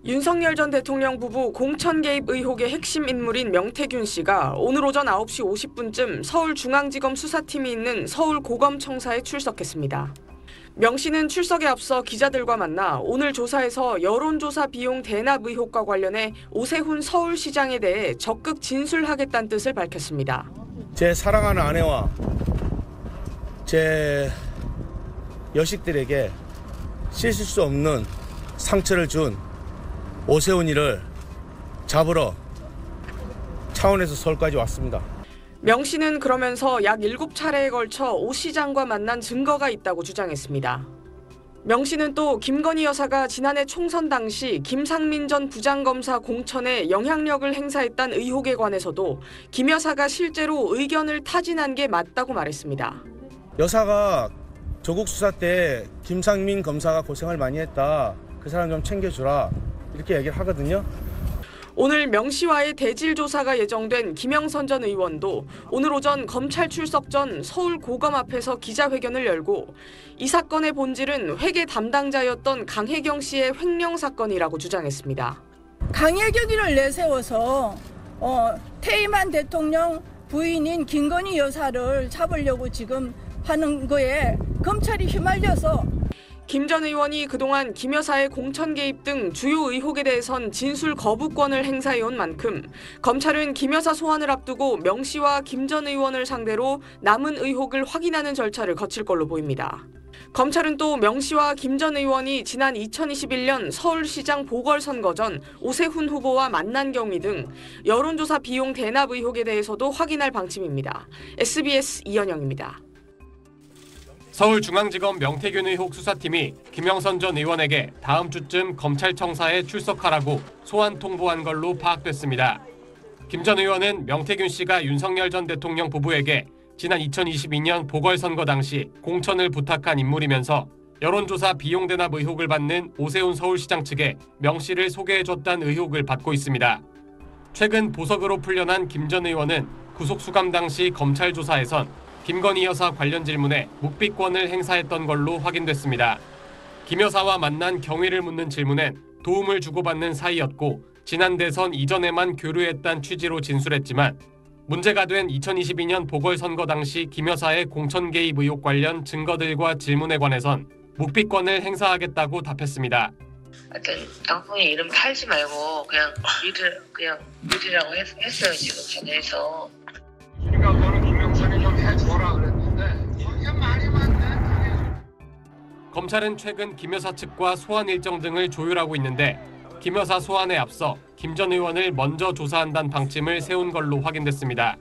윤석열 전 대통령 부부 공천 개입 의혹의 핵심 인물인 명태균 씨가 오늘 오전 9시 50분쯤 서울중앙지검 수사팀이 있는 서울고검청사에 출석했습니다. 명 씨는 출석에 앞서 기자들과 만나 오늘 조사에서 여론조사 비용 대납 의혹과 관련해 오세훈 서울시장에 대해 적극 진술하겠다는 뜻을 밝혔습니다. 제 사랑하는 아내와 제 여식들에게 씻을 수 없는 상처를 준 오세훈이를 잡으러 차원에서 서울까지 왔습니다. 명 씨는 그러면서 약 7차례에 걸쳐 오 시장과 만난 증거가 있다고 주장했습니다. 명 씨는 또 김건희 여사가 지난해 총선 당시 김상민 전 부장검사 공천에 영향력을 행사했다는 의혹에 관해서도 김 여사가 실제로 의견을 타진한 게 맞다고 말했습니다. 여사가 조국 수사 때 김상민 검사가 고생을 많이 했다. 그 사람 좀 챙겨주라. 이렇게 얘기를 하거든요. 오늘 명 씨와의 대질 조사가 예정된 김영선 전 의원도 오늘 오전 검찰 출석 전 서울고검 앞에서 기자회견을 열고 이 사건의 본질은 회계 담당자였던 강혜경 씨의 횡령 사건이라고 주장했습니다. 강혜경이를 내세워서 퇴임한 대통령 부인인 김건희 여사를 잡으려고 지금 하는 거에 검찰이 휘말려서 김 전 의원이 그동안 김 여사의 공천 개입 등 주요 의혹에 대해선 진술 거부권을 행사해온 만큼 검찰은 김 여사 소환을 앞두고 명 씨와 김 전 의원을 상대로 남은 의혹을 확인하는 절차를 거칠 걸로 보입니다. 검찰은 또 명 씨와 김 전 의원이 지난 2021년 서울시장 보궐선거 전 오세훈 후보와 만난 경위 등 여론조사 비용 대납 의혹에 대해서도 확인할 방침입니다. SBS 이현영입니다. 서울중앙지검 명태균 의혹 수사팀이 김영선 전 의원에게 다음 주쯤 검찰청사에 출석하라고 소환 통보한 걸로 파악됐습니다. 김 전 의원은 명태균 씨가 윤석열 전 대통령 부부에게 지난 2022년 보궐선거 당시 공천을 부탁한 인물이면서 여론조사 비용 대납 의혹을 받는 오세훈 서울시장 측에 명 씨를 소개해줬다는 의혹을 받고 있습니다. 최근 보석으로 풀려난 김 전 의원은 구속수감 당시 검찰 조사에선 김건희 여사 관련 질문에 묵비권을 행사했던 걸로 확인됐습니다. 김 여사와 만난 경위를 묻는 질문엔 도움을 주고받는 사이였고 지난 대선 이전에만 교류했다는 취지로 진술했지만 문제가 된 2022년 보궐선거 당시 김 여사의 공천 개입 의혹 관련 증거들과 질문에 관해선 묵비권을 행사하겠다고 답했습니다. 하여튼 양fun이 이름 팔지 말고 그냥 유리라고 했어요. 지금 전에서. 그러니까 너는 김영선이 좀 해줘라 그랬는데 거기가 말이 많네. 검찰은 최근 김 여사 측과 소환 일정 등을 조율하고 있는데 김 여사 소환에 앞서 김 전 의원을 먼저 조사한다는 방침을 세운 걸로 확인됐습니다.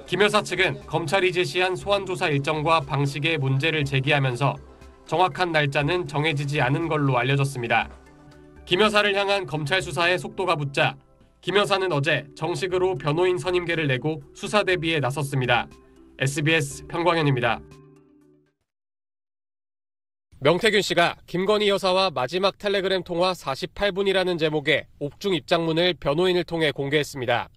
김 여사 측은 검찰이 제시한 소환 조사 일정과 방식에 문제를 제기하면서 정확한 날짜는 정해지지 않은 걸로 알려졌습니다. 김 여사를 향한 검찰 수사의 속도가 붙자 김 여사는 어제 정식으로 변호인 선임계를 내고 수사 대비에 나섰습니다. SBS 편광현입니다. 명태균 씨가 김건희 여사와 마지막 텔레그램 통화 48분이라는 제목의 옥중 입장문을 변호인을 통해 공개했습니다.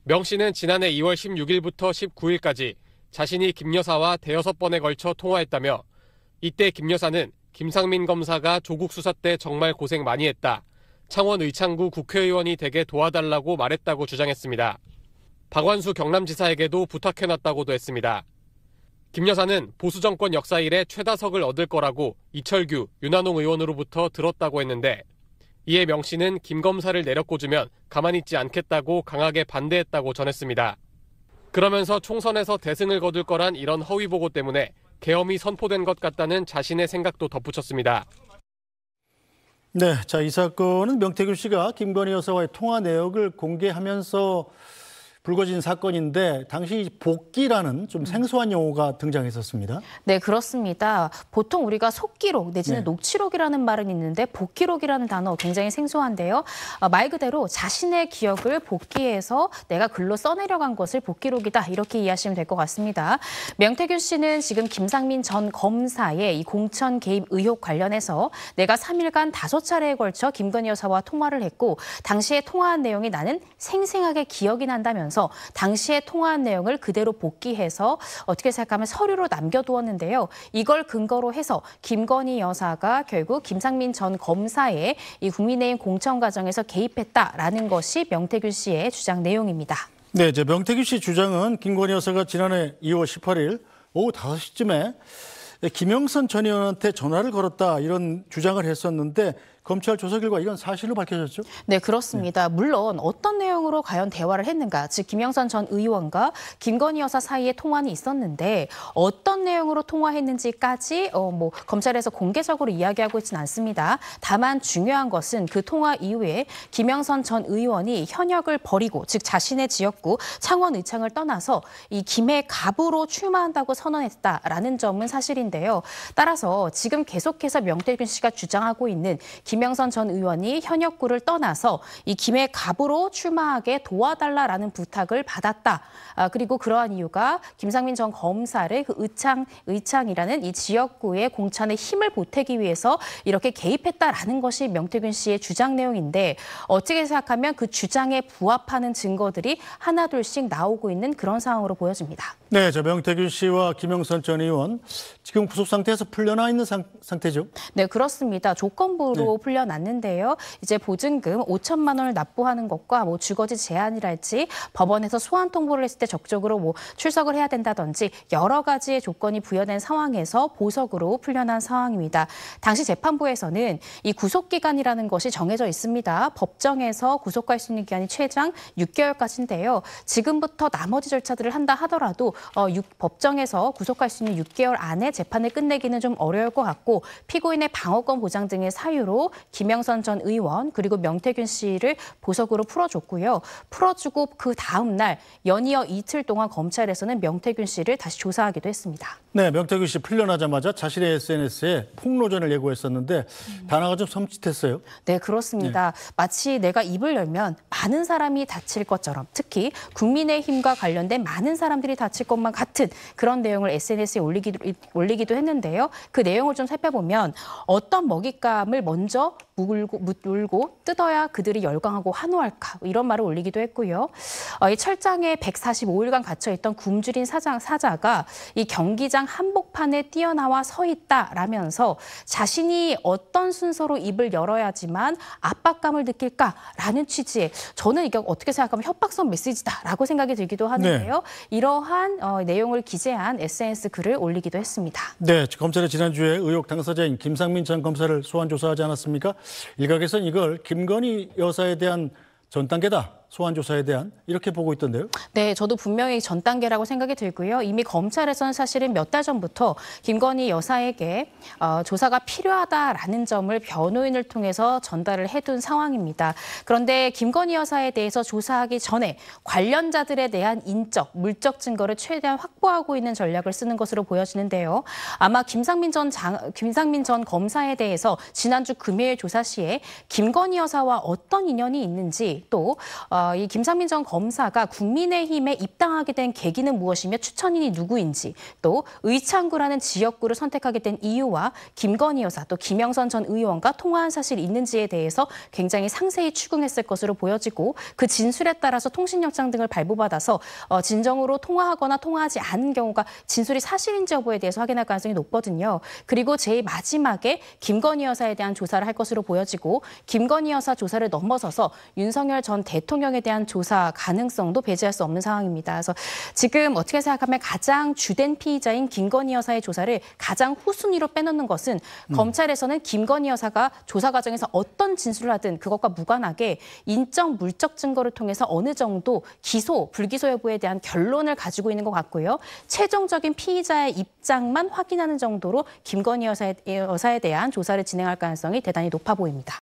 명 씨는 지난해 2월 16일부터 19일까지 자신이 김 여사와 대여섯 번에 걸쳐 통화했다며 이때 김 여사는 김상민 검사가 조국 수사 때 정말 고생 많이 했다. 창원 의창구 국회의원이 되게 도와달라고 말했다고 주장했습니다. 박완수 경남지사에게도 부탁해놨다고도 했습니다. 김 여사는 보수정권 역사 이래 최다석을 얻을 거라고 이철규, 윤한홍 의원으로부터 들었다고 했는데 이에 명 씨는 김 검사를 내려꽂으면 가만히 있지 않겠다고 강하게 반대했다고 전했습니다. 그러면서 총선에서 대승을 거둘 거란 이런 허위 보고 때문에 계엄이 선포된 것 같다는 자신의 생각도 덧붙였습니다. 네, 자, 이 사건은 명태균 씨가 김건희 여사와의 통화 내역을 공개하면서 불거진 사건인데 당시 복기라는 좀 생소한 용어가 등장했었습니다. 네, 그렇습니다. 보통 우리가 속기록 내지는 녹취록이라는 말은 있는데 복기록이라는 단어 굉장히 생소한데요. 말 그대로 자신의 기억을 복기해서 내가 글로 써내려간 것을 복기록이다 이렇게 이해하시면 될 것 같습니다. 명태균 씨는 지금 김상민 전 검사의 이 공천 개입 의혹 관련해서 내가 3일간 5차례에 걸쳐 김건희 여사와 통화를 했고 당시에 통화한 내용이 나는 생생하게 기억이 난다면서 통해서 당시에 통화한 내용을 그대로 복귀해서 어떻게 생각하면 서류로 남겨두었는데요. 이걸 근거로 해서 김건희 여사가 결국 김상민 전 검사의 이 국민의힘 공천 과정에서 개입했다라는 것이 명태균 씨의 주장 내용입니다. 네, 이제 명태균 씨 주장은 김건희 여사가 지난해 2월 18일 오후 5시쯤에 김영선 전 의원한테 전화를 걸었다 이런 주장을 했었는데 검찰 조사 결과 이건 사실로 밝혀졌죠? 네, 그렇습니다. 물론 어떤 내용으로 과연 대화를 했는가, 즉 김영선 전 의원과 김건희 여사 사이에 통화는 있었는데 어떤 내용으로 통화했는지까지 검찰에서 공개적으로 이야기하고 있지는 않습니다. 다만 중요한 것은 그 통화 이후에 김영선 전 의원이 현역을 버리고, 즉 자신의 지역구 창원 의창을 떠나서 이 김해 갑으로 출마한다고 선언했다라는 점은 사실인데요. 따라서 지금 계속해서 명태균 씨가 주장하고 있는 김영선 전 의원이 현역구를 떠나서 이 김해 갑으로 출마하게 도와달라라는 부탁을 받았다. 그리고 그러한 이유가 김상민 전 검사를 그 의창이라는 이 지역구의 공천에 힘을 보태기 위해서 이렇게 개입했다라는 것이 명태균 씨의 주장 내용인데, 어떻게 생각하면 그 주장에 부합하는 증거들이 하나둘씩 나오고 있는 그런 상황으로 보여집니다. 네, 저 명태균 씨와 김영선 전 의원 지금 구속 상태에서 풀려나 있는 상태죠? 네, 그렇습니다. 조건부로 풀려났는데요. 이제 보증금 5천만 원을 납부하는 것과 주거지 제한이랄지 법원에서 소환 통보를 했을 때 적극적으로 출석을 해야 된다든지 여러 가지의 조건이 부여된 상황에서 보석으로 풀려난 상황입니다. 당시 재판부에서는 이 구속 기간이라는 것이 정해져 있습니다. 법정에서 구속할 수 있는 기간이 최장 6개월까지인데요. 지금부터 나머지 절차들을 한다 하더라도 법정에서 구속할 수 있는 6개월 안에 재판을 끝내기는 좀 어려울 것 같고, 피고인의 방어권 보장 등의 사유로 김영선 전 의원 그리고 명태균 씨를 보석으로 풀어줬고요. 풀어주고 그 다음 날 연이어 이틀 동안 검찰에서는 명태균 씨를 다시 조사하기도 했습니다. 네, 명태균 씨 풀려나자마자 자신의 SNS에 폭로전을 예고했었는데 단어가 좀 섬찟했어요. 네, 그렇습니다. 마치 내가 입을 열면 많은 사람이 다칠 것처럼, 특히 국민의힘과 관련된 많은 사람들이 다칠 것만 같은 그런 내용을 SNS에 올리기도 했는데요. 그 내용을 좀 살펴보면 어떤 먹잇감을 먼저 물고 뜯어야 그들이 열광하고 환호할까, 이런 말을 올리기도 했고요. 이 철장에 145일간 갇혀있던 굶주린 사자가 이 경기장 한복판에 뛰어나와 서 있다라면서 자신이 어떤 순서로 입을 열어야지만 압박감을 느낄까라는 취지의, 저는 이게 어떻게 생각하면 협박성 메시지다라고 생각이 들기도 하는데요. 네. 이러한 내용을 기재한 SNS 글을 올리기도 했습니다. 네, 검찰이 지난주에 의혹 당사자인 김상민 전 검사를 소환 조사하지 않았습니까? 일각에서는 이걸 김건희 여사에 대한 전 단계다, 소환 조사에 대한, 이렇게 보고 있던데요. 네, 저도 분명히 전 단계라고 생각이 들고요. 이미 검찰에서는 사실은 몇 달 전부터 김건희 여사에게 조사가 필요하다라는 점을 변호인을 통해서 전달을 해둔 상황입니다. 그런데 김건희 여사에 대해서 조사하기 전에 관련자들에 대한 인적, 물적 증거를 최대한 확보하고 있는 전략을 쓰는 것으로 보여지는데요. 아마 김상민 전 검사에 대해서 지난주 금요일 조사 시에 김건희 여사와 어떤 인연이 있는지, 또 이 김상민 전 검사가 국민의힘에 입당하게 된 계기는 무엇이며 추천인이 누구인지, 또 의창구라는 지역구를 선택하게 된 이유와 김건희 여사 또 김영선 전 의원과 통화한 사실이 있는지에 대해서 굉장히 상세히 추궁했을 것으로 보여지고, 그 진술에 따라서 통신영장 등을 발부받아서 진정으로 통화하거나 통화하지 않은 경우가 진술이 사실인지 여부에 대해서 확인할 가능성이 높거든요. 그리고 제일 마지막에 김건희 여사에 대한 조사를 할 것으로 보여지고, 김건희 여사 조사를 넘어서서 윤석열 전 대통령에 대한 조사 가능성도 배제할 수 없는 상황입니다. 그래서 지금 어떻게 생각하면 가장 주된 피의자인 김건희 여사의 조사를 가장 후순위로 빼놓는 것은 검찰에서는 김건희 여사가 조사 과정에서 어떤 진술을 하든 그것과 무관하게 인적, 물적 증거를 통해서 어느 정도 기소, 불기소 여부에 대한 결론을 가지고 있는 것 같고요. 최종적인 피의자의 입장만 확인하는 정도로 김건희 여사에 대한 조사를 진행할 가능성이 대단히 높아 보입니다.